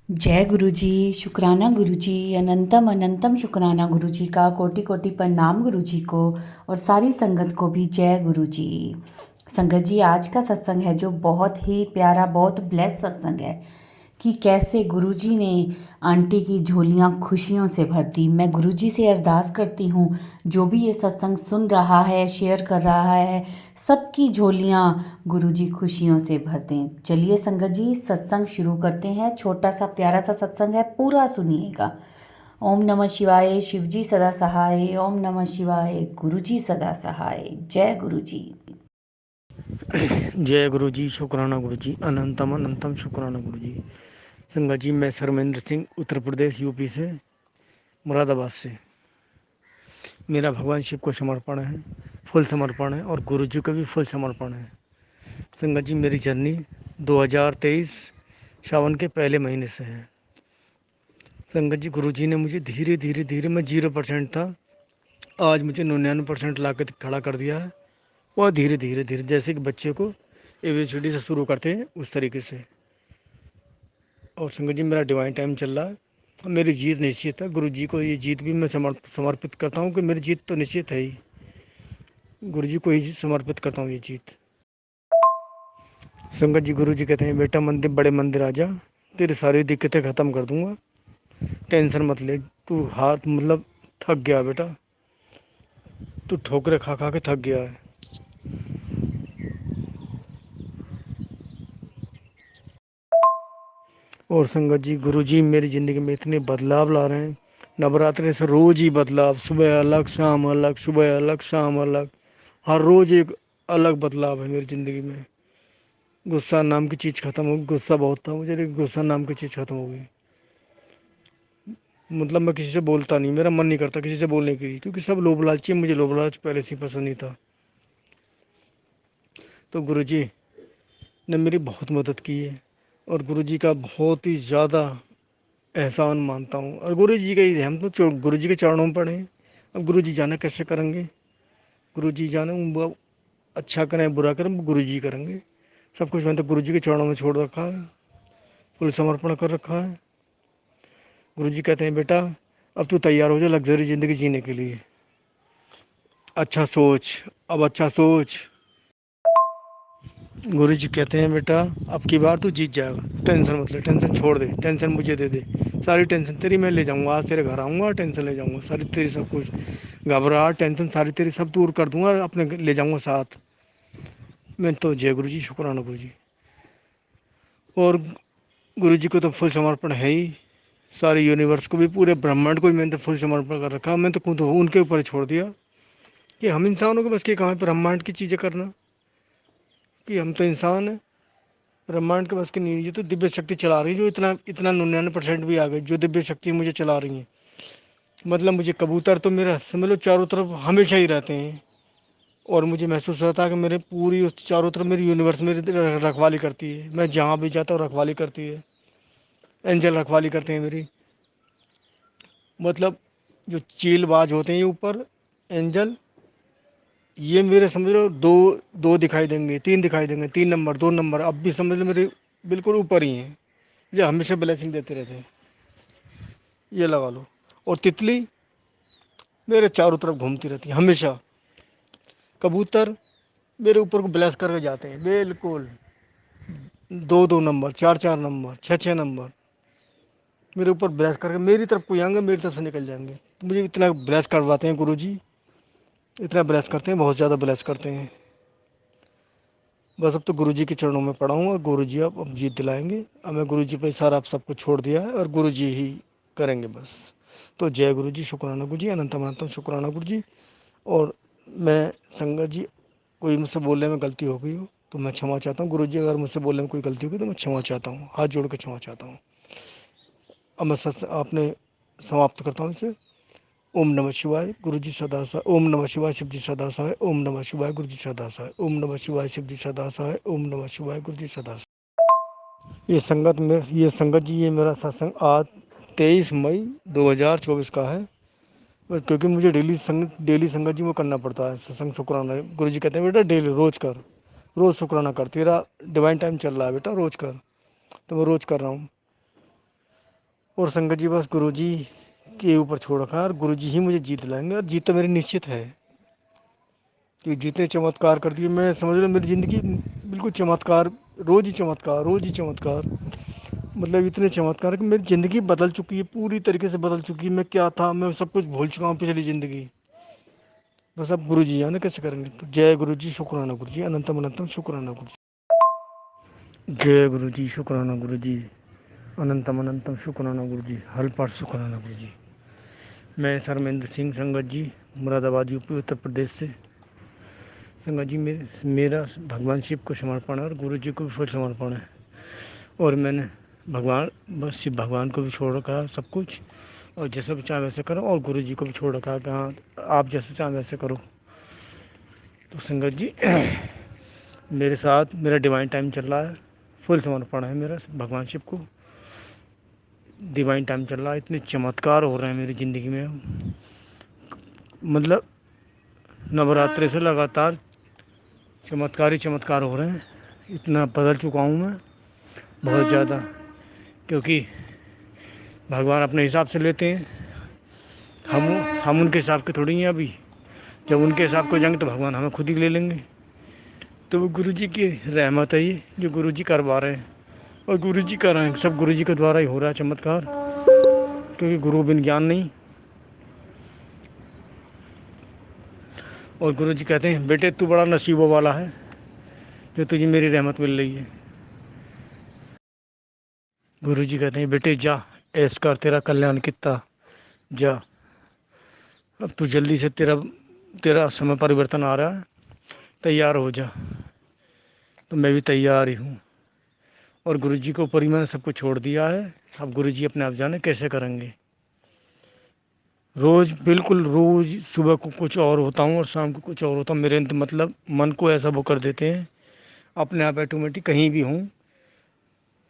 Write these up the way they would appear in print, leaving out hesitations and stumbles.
जय गुरु जी। शुक्राना गुरु जी। अनंतम अनंतम शुक्राना गुरु जी का। कोटि कोटि प्रणाम गुरु जी को। और सारी संगत को भी जय गुरु जी। संगत जी, आज का सत्संग है जो बहुत ही प्यारा, बहुत ब्लेस सत्संग है कि कैसे गुरुजी ने आंटी की झोलियां खुशियों से भर दी। मैं गुरुजी से अरदास करती हूँ, जो भी ये सत्संग सुन रहा है, शेयर कर रहा है, सबकी झोलियां गुरुजी खुशियों से भर दें। चलिए संगत जी, सत्संग शुरू करते हैं। छोटा सा प्यारा सा सत्संग है, पूरा सुनिएगा। ओम नमः शिवाय। शिवजी सदा सहाय। ओम नमः शिवाय। गुरुजी सदा सहाय। जय गुरुजी। जय गुरु जी। शुक्राना गुरु जी। अनंतम अनंतम शुक्राना गुरु जी। संगत जी, मैं शर्मेंद्र सिंह, उत्तर प्रदेश यूपी से, मुरादाबाद से। मेरा भगवान शिव को समर्पण है, फुल समर्पण है, और गुरु जी को भी फुल समर्पण है। संगत जी, मेरी जर्नी 2023 सावन के पहले महीने से है। संगत जी, गुरु जी ने मुझे धीरे धीरे धीरे, मैं 0% था, आज मुझे 99% ला के खड़ा कर दिया है। और धीरे धीरे धीरे, जैसे कि बच्चे को ABCD से शुरू करते हैं उस तरीके से। और संगत जी, मेरा डिवाइन टाइम चल रहा है। मेरी जीत निश्चित है। गुरु जी को ये जीत भी मैं समर्पित करता हूँ कि मेरी जीत तो निश्चित है ही। गुरु जी को ही समर्पित करता हूँ ये जीत। संगत जी, गुरु जी कहते हैं, बेटा मंदिर, बड़े मंदिर आ जा, तेरी सारी दिक्कतें ख़त्म कर दूंगा, टेंशन मत ले। तू हाथ मतलब थक गया बेटा, तू ठोकरे खा खा के थक गया है। और संगत जी, गुरु जी मेरी ज़िंदगी में इतने बदलाव ला रहे हैं। नवरात्रि से रोज़ ही बदलाव, सुबह अलग, शाम अलग, सुबह अलग, शाम अलग। हर रोज़ एक अलग बदलाव है मेरी ज़िंदगी में। गुस्सा नाम की चीज़ ख़त्म हो गई। गुस्सा बहुत था मुझे, लेकिन गुस्सा नाम की चीज़ ख़त्म हो गई। मतलब मैं किसी से बोलता नहीं, मेरा मन नहीं करता किसी से बोलने के लिए, क्योंकि सब लोभ लालची है। मुझे लोभ लालच पहले से ही पसंद नहीं था। तो गुरु जी ने मेरी बहुत मदद की है, और गुरु जी का बहुत ही ज़्यादा एहसान मानता हूँ। और गुरु जी का ही, हम तो गुरु जी के चरणों में पड़े हैं। अब गुरु जी जाने कैसे करेंगे, गुरु जी जाने, वो अच्छा करें बुरा करें, वो गुरु जी करेंगे। सब कुछ मैंने तो गुरु जी के चरणों में छोड़ रखा है, फुल समर्पण कर रखा है। गुरु जी कहते हैं, बेटा अब तू तैयार हो जा लग्जरी ज़िंदगी जीने के लिए। अच्छा सोच, अब अच्छा सोच। गुरु जी कहते हैं, बेटा अब की बार तू जीत जाएगा, टेंशन मत ले, टेंशन छोड़ दे, टेंशन मुझे दे दे। सारी टेंशन तेरी मैं ले जाऊंगा। आज तेरे घर आऊँगा, टेंशन ले जाऊंगा सारी तेरी, सब कुछ घबराहट टेंशन सारी तेरी सब दूर कर दूंगा, अपने ले जाऊंगा साथ। मैं तो जय गुरु जी, शुक्राना गुरु जी। और गुरु जी को तो फुल समर्पण है ही। सारे यूनिवर्स को भी, पूरे ब्रह्मांड को भी मैंने तो फुल समर्पण कर रखा। मैं तो खुद उनके ऊपर छोड़ दिया कि हम इंसानों को बस के कहाँ है ब्रह्मांड की चीज़ें करना, कि हम तो इंसान हैं, ब्रह्मांड के बस की नहीं। ये तो दिव्य शक्ति चला रही है, जो इतना इतना 99% भी आ गई, जो दिव्य शक्ति मुझे चला रही है। मतलब मुझे कबूतर तो मेरे समझ लो चारों तरफ हमेशा ही रहते हैं। और मुझे महसूस होता है कि मेरे पूरी उस चारों तरफ मेरी यूनिवर्स मेरी रखवाली करती है। मैं जहाँ भी जाता हूँ रखवाली करती है, एंजल रखवाली करते हैं मेरी। मतलब जो चीलबाज होते हैं ये ऊपर एंजल, ये मेरे समझ लो दो दो दिखाई देंगे, तीन दिखाई देंगे, 3 नंबर, 2 नंबर, अब भी समझ लो मेरे बिल्कुल ऊपर ही हैं, जो हमेशा ब्लेसिंग देते रहते हैं, ये लगा लो। और तितली मेरे चारों तरफ घूमती रहती है हमेशा। कबूतर मेरे ऊपर को ब्लेस करके जाते हैं बिल्कुल, 2 2 नंबर, 4 4 नंबर, 6 6 नंबर मेरे ऊपर ब्लेस करके मेरी तरफ कोई आएंगे, मेरी तरफ से निकल जाएंगे। तो मुझे इतना ब्लेस करवाते हैं गुरु जी, इतना ब्लेस करते हैं, बहुत ज़्यादा ब्लेस करते हैं। बस अब तो गुरु जी के चरणों में पड़ा हूँ, और गुरु जी अब जीत दिलाएंगे। अब मैं गुरु जी पर सारा आप सब कुछ छोड़ दिया है, और गुरु जी ही करेंगे बस। तो जय गुरु जी, शुक्राना गुरु जी, अनंतम अनंतम शुक्राना गुरु जी। और मैं संगत जी, कोई मुझसे बोलने में गलती हो गई हो तो मैं क्षमा चाहता हूँ। गुरु जी अगर मुझसे बोलने में कोई गलती हो गई तो मैं क्षमा चाहता हूँ, हाथ जोड़ के क्षमा चाहता हूँ। अब मैं सच आपने समाप्त करता हूँ इसे। ओम नमः शिवाय, गुरु जी सदा सहाय। ओम नमः शिवाय, शिव जी सदा सहाय। ओम नमः शिवाय, गुरु जी सदा सहाय। ओम नमः शिवाय, शिव जी सदा सहाय। ओम नमः शिवाय, गुरु जी सदा सहाय। ये संगत जी, ये मेरा सत्संग आज 23 मई 2024 का है। क्योंकि मुझे डेली संगत जी वो करना पड़ता है सत्संग, शुक्राना। गुरु जी कहते हैं, बेटा डेली रोज़ कर, रोज़ शुक्राना कर, तेरा डिवाइन टाइम चल रहा है बेटा, रोज़ कर। तो मैं रोज़ कर रहा हूँ। और संगत जी बस गुरु जी के ऊपर छोड़ रखा है और गुरु जी ही मुझे जीत लाएंगे और जीत तो मेरी निश्चित है। कि जितने चमत्कार कर दिए मैं समझ रहा हूँ मेरी ज़िंदगी बिल्कुल चमत्कार, रोज़ ही चमत्कार, रोज़ ही चमत्कार। मतलब इतने चमत्कार कि मेरी ज़िंदगी बदल चुकी है, पूरी तरीके से बदल चुकी है। मैं क्या था मैं सब कुछ भूल चुका हूँ पिछली ज़िंदगी। बस अब गुरु जी आने कैसे करेंगे। तो जय गुरु जी, शुक्राना गुरु जी, अनंतम अनंतम शुक्राना गुरु जी। जय गुरु जी, शुक्राना गुरु जी, अनंतम अनंतम शुक्राना गुरु जी, हल पाठ शुक्राना गुरु जी। मैं शर्मेंद्र सिंह संगत जी, मुरादाबाद यूपी उत्तर प्रदेश से। संगत जी मेरा भगवान शिव को समर्पण है और गुरु जी को भी फिर समर्पण है। और मैंने भगवान बस शिव भगवान को भी छोड़ रखा है सब कुछ, और जैसा भी चाहे वैसे करो, और गुरु जी को भी छोड़ रखा है कि हाँ आप जैसे चाहे वैसे करो। तो संगत जी मेरे साथ मेरा डिवाइन टाइम चल रहा है, फुल समर्पण है मेरा भगवान शिव को। डिवाइन टाइम चल रहा है, इतने चमत्कार हो रहे हैं मेरी ज़िंदगी में। मतलब नवरात्रि से लगातार चमत्कार ही चमत्कार हो रहे हैं। इतना बदल चुका हूँ मैं बहुत ज़्यादा, क्योंकि भगवान अपने हिसाब से लेते हैं, हम हम उनके हिसाब के थोड़ी हैं। अभी जब उनके हिसाब को जाएंगे तो भगवान हमें खुद ही ले लेंगे। तो वो गुरु जी की रहमत है ये, जो गुरु जी करवा रहे हैं, और गुरु जी कर रहे हैं, सब गुरु जी के द्वारा ही हो रहा है चमत्कार, क्योंकि गुरु बिन ज्ञान नहीं। और गुरु जी कहते हैं बेटे तू बड़ा नसीबों वाला है जो तुझे मेरी रहमत मिल रही है। गुरु जी कहते हैं बेटे जा ऐश कर, तेरा कल्याण कितना, जा अब तू जल्दी से, तेरा तेरा समय परिवर्तन आ रहा है, तैयार हो जा। तो मैं भी तैयार ही हूँ। और गुरु जी के ऊपर ही मैंने सब कुछ छोड़ दिया है। अब गुरु जी अपने आप जाने कैसे करेंगे। रोज़ बिल्कुल रोज़ सुबह को कुछ और होता हूँ और शाम को कुछ और होता हूँ। मेरे मतलब मन को ऐसा वो कर देते हैं अपने आप ऑटोमेटिक, कहीं भी हूँ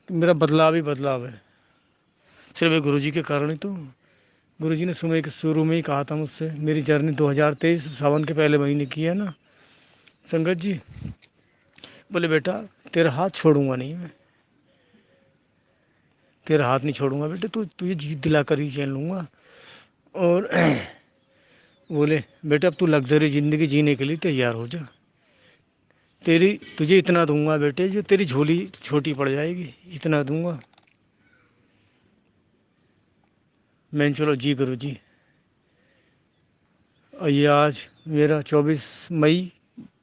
तो मेरा बदलाव ही बदलाव है, सिर्फ एक गुरु जी के कारण ही। तो गुरु जी ने सुबह के शुरू में ही कहा था मुझसे, मेरी जर्नी 2023 सावन के पहले महीने की है ना संगत जी। बोले बेटा तेरा हाथ छोड़ूंगा नहीं मैं, तेरा हाथ नहीं छोड़ूंगा बेटे, तू तुझे जीत दिला कर ही चल लूँगा। और बोले बेटा अब तू लग्जरी ज़िंदगी जीने के लिए तैयार हो जा, तेरी तुझे इतना दूंगा बेटे जो तेरी झोली छोटी पड़ जाएगी, इतना दूंगा। मैंने चलो जी गुरु जी। और ये आज मेरा 24 मई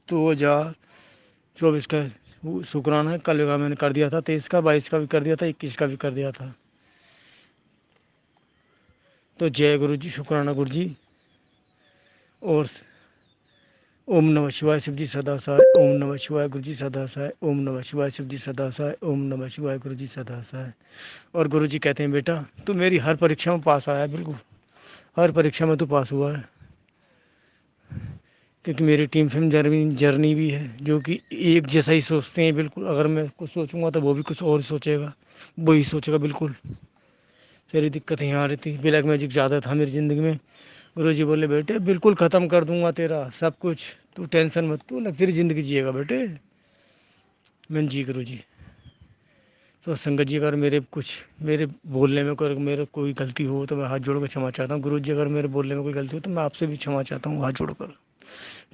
2024 का शुक्राना है। कल का मैंने कर दिया था, 23 का, 22 का भी कर दिया था, 21 का भी कर दिया था। तो जय गुरु जी, शुक्राना गुरु जी। और ओम नमः शिवाय शिव जी सदा सहाय, ओम नमः शिवाय गुरु जी सदा सहाय, ओम नमः शिवाय शिव जी सदा सहाय, ओम नमः शिवाय गुरु जी सदा सहाय। और गुरु जी कहते हैं बेटा तू मेरी हर परीक्षा में पास आया, बिल्कुल हर परीक्षा में तू पास हुआ है, क्योंकि मेरी टीम फिल्म जर्नी भी है, जो कि एक जैसा ही सोचते हैं बिल्कुल। अगर मैं कुछ सोचूंगा तो वो भी कुछ और सोचेगा, वही सोचेगा बिल्कुल। सारी दिक्कत यहाँ आ रही थी, ब्लैक मैजिक ज़्यादा था मेरी ज़िंदगी में। गुरु जी बोले बेटे बिल्कुल ख़त्म कर दूंगा तेरा सब कुछ, तू टेंशन मत, तू लग्जरी ज़िंदगी जिएगा बेटे। मैंने जी गुरु जी। तो संगत जी अगर मेरे बोलने में मेरे कोई गलती हो तो मैं हाथ जोड़ कर क्षमा चाहता हूँ। गुरु जी अगर मेरे बोलने में कोई गलती हो तो मैं आपसे भी क्षमा चाहता हूँ हाथ जोड़कर।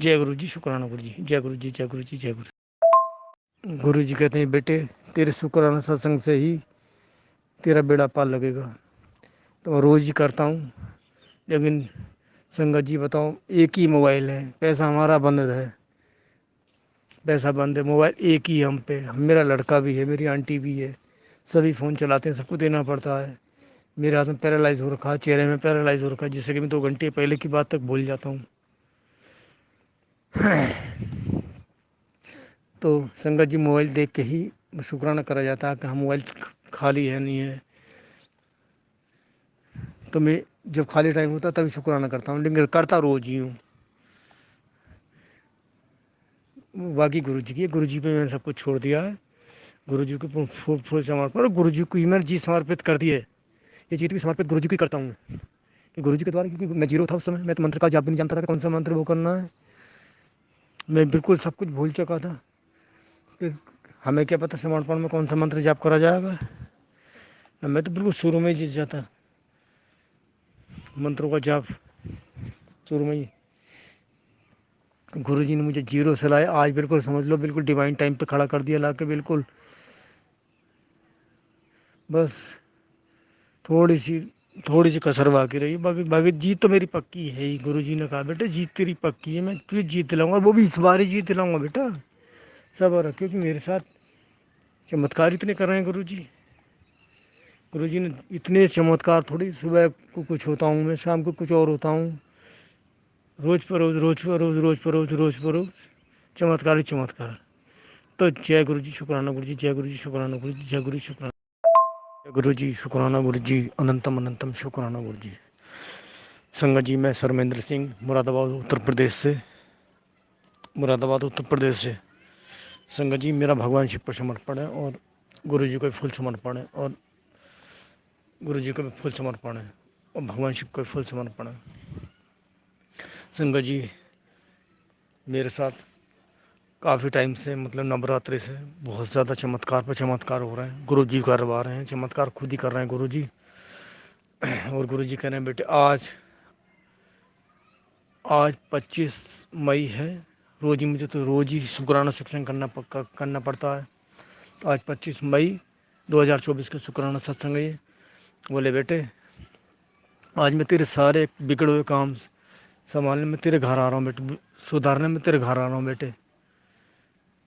जय गुरु जी, शुक्राना गुरु जी, जय गुरु जी, जय गुरु जी, जय गुरु। गुरु जी कहते हैं बेटे तेरे शुक्राना सत्संग से ही तेरा बेड़ा पार लगेगा। तो मैं रोज़ ही करता हूँ, लेकिन संगत जी बताओ एक ही मोबाइल है, पैसा हमारा बंद है, पैसा बंद है, मोबाइल एक ही हम पे। मेरा लड़का भी है, मेरी आंटी भी है, सभी फ़ोन चलाते हैं, सबको देना पड़ता है। मेरे हाथ में पैरालाइज हो रखा है, चेहरे में पैरालाइज हो रखा है, जिससे कि मैं 2 घंटे पहले की बात तक भूल जाता हूँ। तो संगत जी मोबाइल देख के ही शुक्राना करा जाता है कि हाँ मोबाइल खाली है नहीं है। तो मैं जब खाली टाइम होता है तभी शुक्राना करता हूँ, लेकिन करता रोज़ ही हूँ। बाकी गुरु जी की, गुरु जी पे मैंने सब कुछ छोड़ दिया है। गुरु जी को फुल समर्पण, और गुरु जी को ही मैंने जी समर्पित कर दी है। ये चीज़ भी समर्पित गुरु जी को ही करता हूँ कि गुरु जी के द्वारा, क्योंकि मैं जीरो था उस समय, मैं तो मंत्र का जाप भी नहीं जानता था कि कौन सा मंत्र वो करना है। मैं बिल्कुल सब कुछ भूल चुका था कि हमें क्या पता समर्पण में कौन सा मंत्र जाप करा जाएगा। मैं तो बिल्कुल शुरू में ही जीत जाता, मंत्रों का जाप शुरू में ही। गुरु जी ने मुझे जीरो से लाया, आज बिल्कुल समझ लो बिल्कुल डिवाइन टाइम पे खड़ा कर दिया ला के बिल्कुल। बस थोड़ी सी थोड़ी सी कसर बाकी रही, बाकी बाकी जीत तो मेरी पक्की है ही। गुरु जी ने कहा बेटा जीत तेरी पक्की है, मैं तुझे जीत दिलाऊंगा, और वो भी इस बार ही जीत दिलाऊंगा बेटा, सब्र रख, क्योंकि मेरे साथ चमत्कार इतने कर रहे हैं गुरु जी। गुरु जी ने इतने चमत्कार, थोड़ी सुबह को कुछ होता हूँ मैं, शाम को कुछ और होता हूँ, रोज पर रोज, रोज पर रोज, रोज पर रोज, रोज पर रोज चमत्कार ही चमत्कार। तो जय गुरु जी, शुक्राना गुरु जी, जय गुरु जी, शुक्राना गुरु जी, जय गुरु जी, शुक्राना, जय गुरु जी, शुक्राना गुरु जी, अनंतम अनंतम शुक्राना गुरु जी। संगत जी, मैं सरमेंद्र सिंह, मुरादाबाद उत्तर प्रदेश से, मुरादाबाद उत्तर प्रदेश से। संगत जी, मेरा भगवान शिव पर समर्पण है, और गुरु जी को फुल समर्पण है, और गुरु जी को भी फुल समर्पण है, और भगवान शिव को भी फुल समर्पण है। संगत जी, मेरे साथ काफ़ी टाइम से, मतलब नवरात्रि से बहुत ज़्यादा चमत्कार पर चमत्कार हो रहे हैं। गुरु जी करवा रहे हैं चमत्कार, खुद ही कर रहे हैं गुरु जी। और गुरु जी कह रहे हैं बेटे आज आज 25 मई है, रोज़ ही मुझे तो रोज़ ही शुक्राना सत्संग करना पड़ता है। तो आज 25 मई 2024 का शुक्राना सत्संग है ये। बोले बेटे आज मैं तेरे सारे बिगड़े हुए काम संभालने में तेरे घर आ रहा हूँ बेटे, सुधारने में तेरे घर आ रहा हूँ बेटे,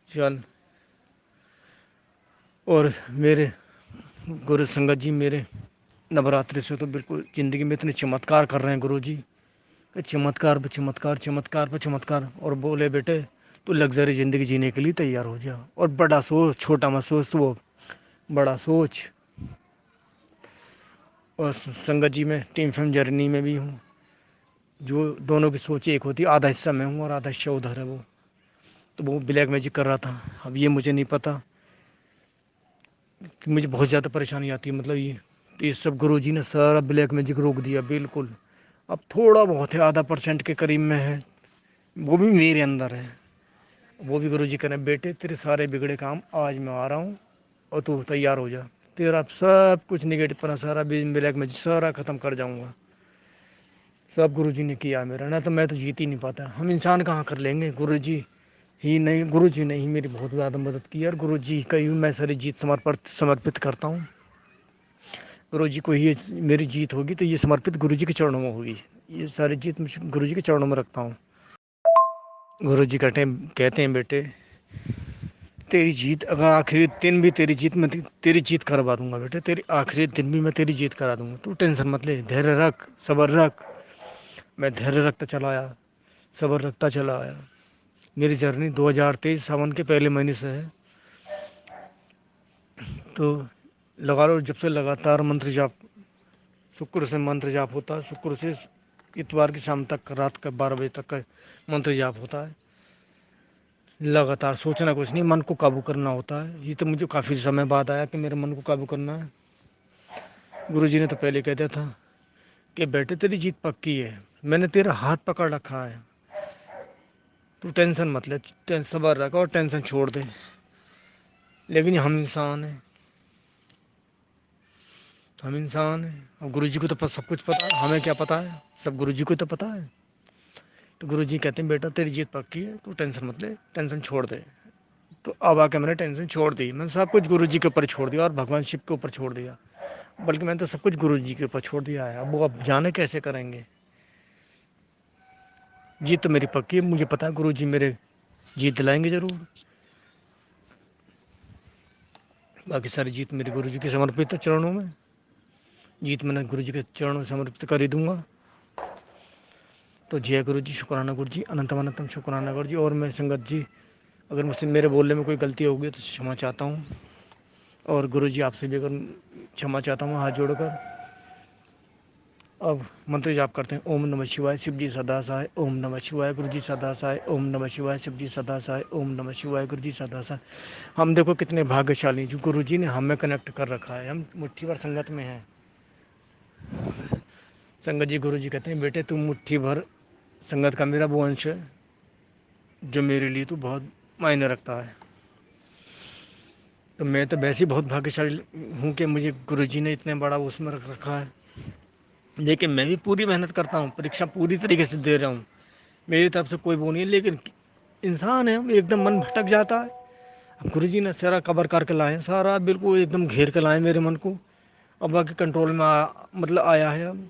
चल। और मेरे गुरु संगत जी मेरे नवरात्रि से तो बिल्कुल ज़िंदगी में इतने चमत्कार कर रहे हैं गुरु जी, चमत्कार पे चमत्कार, चमत्कार पे चमत्कार। और बोले बेटे तू लग्जरी ज़िंदगी जीने के लिए तैयार हो जा, और बड़ा सोच, छोटा मत सोच, तो वो बड़ा सोच। और संगत जी मैं टीम फिल्म जर्नी में भी हूँ, जो दोनों की सोच एक होती है, आधा हिस्सा मैं हूँ और आधा हिस्सा उधर है वो। तो वो ब्लैक मैजिक कर रहा था, अब ये मुझे नहीं पता कि मुझे बहुत ज़्यादा परेशानी आती है, मतलब ये सब गुरु जी ने सारा ब्लैक मैजिक रोक दिया बिल्कुल। अब थोड़ा बहुत है, आधा % के करीब में है, वो भी मेरे अंदर है। वो भी गुरु जी कह रहे हैं बेटे तेरे सारे बिगड़े काम आज मैं आ रहा हूँ, और तू तैयार हो जा, तेरा सब कुछ निगेटिव पना सारा ब्लैक मैजिक सारा ख़त्म कर जाऊँगा। सब गुरु जी ने किया मेरा, ना तो मैं तो जीत ही नहीं पाता। हम इंसान कहाँ कर लेंगे, गुरु जी ही नहीं, गुरु जी ने ही मेरी बहुत ज़्यादा मदद की, और गुरु जी का ही मैं सारी जीत समर्पित करता हूँ। गुरु जी को ही मेरी जीत होगी तो ये समर्पित गुरु जी के चरणों में होगी, ये सारी जीत मैं गुरु जी के चरणों में रखता हूँ। गुरु जी कहते हैं बेटे तेरी जीत, अगर आखिरी दिन भी तेरी जीत, मैं तेरी जीत करवा दूंगा बेटे, तेरी आखिरी दिन भी मैं तेरी जीत करा दूंगा, तू टेंशन मत ले, धैर्य रख, सब्र रख। मैं धैर्य रखता चला आया, सब्र रखता चला आया। मेरी जर्नी 2023 सावन के पहले महीने से है। तो लगा लो, जब से लगातार मंत्र जाप, शुक्र से मंत्र जाप होता है, शुक्र से इतवार की शाम तक, रात का 12 बजे तक का मंत्र जाप होता है। लगातार सोचना कुछ नहीं, मन को काबू करना होता है। ये तो मुझे काफ़ी समय बाद आया कि मेरे मन को काबू करना है। गुरु जी ने तो पहले कह दिया था कि बेटे तेरी जीत पक्की है, मैंने तेरा हाथ पकड़ रखा है, तू टेंशन मत ले, सब्र रखा और टेंशन छोड़ दे। लेकिन हम इंसान हैं, हम इंसान हैं, और गुरु जी को तो सब कुछ पता है, हमें क्या पता है, सब गुरु जी को तो पता है। तो गुरु जी कहते हैं बेटा तेरी जीत पक्की है, तू टेंशन मत ले, टेंशन छोड़ दे। तो अब आके मैंने टेंशन छोड़ दी, मैंने सब कुछ गुरु जी के ऊपर छोड़ दिया, और भगवान शिव के ऊपर छोड़ दिया, बल्कि मैंने तो सब कुछ गुरु जी के ऊपर छोड़ दिया है। अब वो अब जाने कैसे करेंगे, जीत तो मेरी पक्की है, मुझे पता है गुरु जी मेरे जीत दिलाएंगे ज़रूर। बाकी सारी जीत मेरे गुरु जी के समर्पित है चरणों में, जीत मैंने गुरु जी के चरणों में समर्पित कर ही दूंगा। तो जय गुरु जी, शुक्राना गुरु जी, अनंतम अनंतम शुक्राना गुरु जी। और मैं संगत जी, अगर मुझसे मेरे बोलने में कोई गलती होगी तो क्षमा चाहता हूँ, और गुरु जी आपसे भी अगर क्षमा चाहता हूँ हाथ जोड़कर। अब मंत्र जाप करते हैं, ओम नमः शिवाय, शिव जी सदा सहाय, ओम नमः शिवाय, गुरु जी सदा सहाय, ओम नमः शिवाय, शिव जी सदा सहाय, ओम नमः शिवाय, गुरु जी सदा सहाय। हम देखो कितने भाग्यशाली, जो गुरु जी ने हमें कनेक्ट कर रखा है, हम मुट्ठी भर संगत में हैं। संगत जी, गुरु जी कहते हैं बेटे तुम मुट्ठी भर संगत का मेरा वो अंश है, जो मेरे लिए तो बहुत मायने रखता है। तो मैं तो वैसे ही बहुत भाग्यशाली हूँ कि मुझे गुरुजी ने इतने बड़ा उसमें रख रखा है। लेकिन मैं भी पूरी मेहनत करता हूँ, परीक्षा पूरी तरीके से दे रहा हूँ, मेरी तरफ से कोई वो नहीं है। लेकिन इंसान है, एकदम मन भटक जाता है। अब गुरुजी ने सारा कवर करके लाए, सारा बिल्कुल एकदम घेर के लाए मेरे मन को। अब बाकी कंट्रोल में मतलब आया है। अब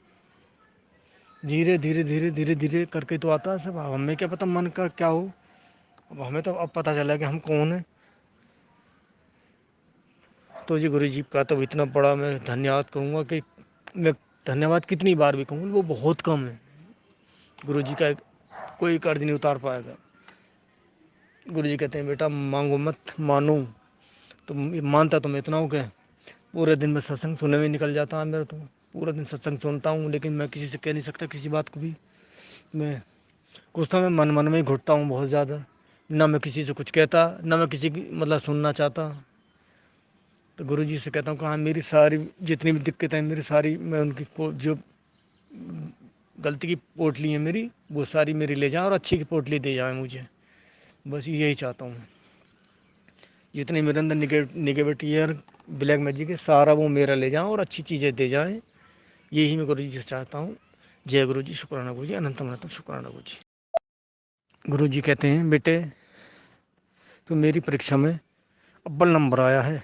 धीरे धीरे धीरे धीरे धीरे करके तो आता है सब। अब हमें क्या पता मन का क्या हो। अब हमें तो अब पता चला कि हम कौन हैं। तो जी गुरु जी का तो इतना बड़ा मैं धन्यवाद कहूँगा कि मैं धन्यवाद कितनी बार भी कहूँ वो बहुत कम है। गुरु जी का कोई कर्ज नहीं उतार पाएगा। गुरु जी कहते हैं बेटा मांगो मत मानो। तो मानता तो मैं इतना हूँ कि पूरे दिन में सत्संग सुनने में निकल जाता है मेरा। तो पूरा दिन सत्संग सुनता हूँ, लेकिन मैं किसी से कह नहीं सकता किसी बात को भी। मैं कुछ तो मैं मन मन में ही घुटता हूँ बहुत ज़्यादा। ना मैं किसी से कुछ कहता, ना मैं किसी की मतलब सुनना चाहता। तो गुरु जी से कहता हूँ कि हाँ मेरी सारी जितनी भी दिक्कतें हैं मेरी सारी मैं उनकी जो गलती की पोटली है मेरी वो सारी मेरी ले जाएं और अच्छी की पोटली दे जाएं मुझे। बस यही चाहता हूँ। जितने मेरे अंदर निगेटिविटी है ब्लैक मैजिक है सारा वो मेरा ले जाएं और अच्छी चीज़ें दे जाएं। यही मैं गुरु जी से चाहता हूँ। जय गुरु जी, शुक्राना गुरु जी, अनंतम अनंतम शुक्राना गुरु जी। गुरु जी कहते हैं बेटे तो मेरी परीक्षा में अव्वल नंबर आया है,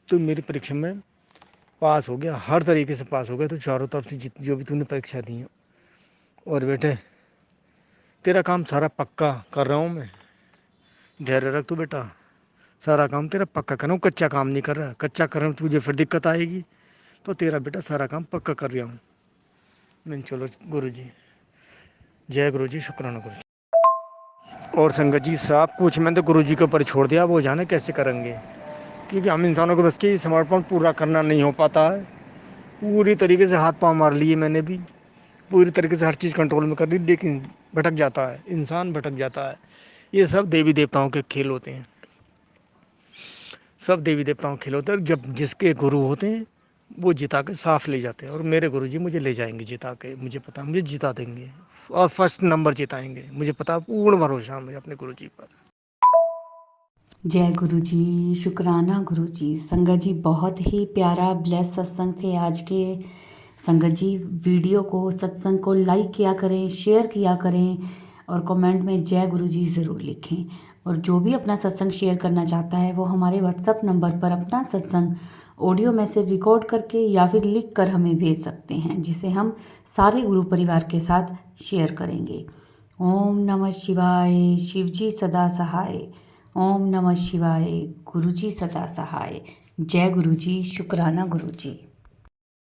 तो मेरी परीक्षा में पास हो गया, हर तरीके से पास हो गया। तो चारों तरफ से जो भी तूने परीक्षा दी है, और बेटे तेरा काम सारा पक्का कर रहा हूँ मैं। धैर्य रख तू बेटा, सारा काम तेरा पक्का कर रहा हूँ, कच्चा काम नहीं कर रहा। कच्चा कर रहा हूँ तुझे फिर दिक्कत आएगी। तो तेरा बेटा सारा काम पक्का कर रहा हूँ मैं। चलो गुरु जी, जय गुरु जी, शुक्राना गुरु जी। और संगत जी साहब कुछ मैंने तो गुरु जी के ऊपर छोड़ दिया, वो जाने कैसे करेंगे, क्योंकि हम इंसानों को बस की समर्पण पूरा करना नहीं हो पाता है। पूरी तरीके से हाथ पांव मार लिए मैंने भी, पूरी तरीके से हर चीज़ कंट्रोल में कर ली, लेकिन भटक जाता है इंसान, भटक जाता है। ये सब देवी देवताओं के खेल होते हैं, सब देवी देवताओं के खेल होते हैं। जब जिसके गुरु होते हैं वो जिता के साफ ले जाते हैं, और मेरे गुरु जी मुझे ले जाएंगे जिता के, मुझे पता मुझे जिता देंगे और फर्स्ट नंबर जिताएंगे, मुझे पता, पूर्ण भरोसा है मुझे अपने गुरु जी पर। जय गुरु जी, शुक्राना गुरु जी। संगत जी बहुत ही प्यारा ब्लेस सत्संग थे आज के। संगत जी वीडियो को, सत्संग को लाइक किया करें, शेयर किया करें और कमेंट में जय गुरु जी ज़रूर लिखें। और जो भी अपना सत्संग शेयर करना चाहता है वो हमारे व्हाट्सएप नंबर पर अपना सत्संग ऑडियो मैसेज रिकॉर्ड करके या फिर लिख कर हमें भेज सकते हैं, जिसे हम सारे गुरु परिवार के साथ शेयर करेंगे। ओम नमः शिवाय, शिवजी सदा सहाय। ओम नमः शिवाय, गुरु जी सदा सहाय। जय गुरु जी, शुक्राना गुरु जी।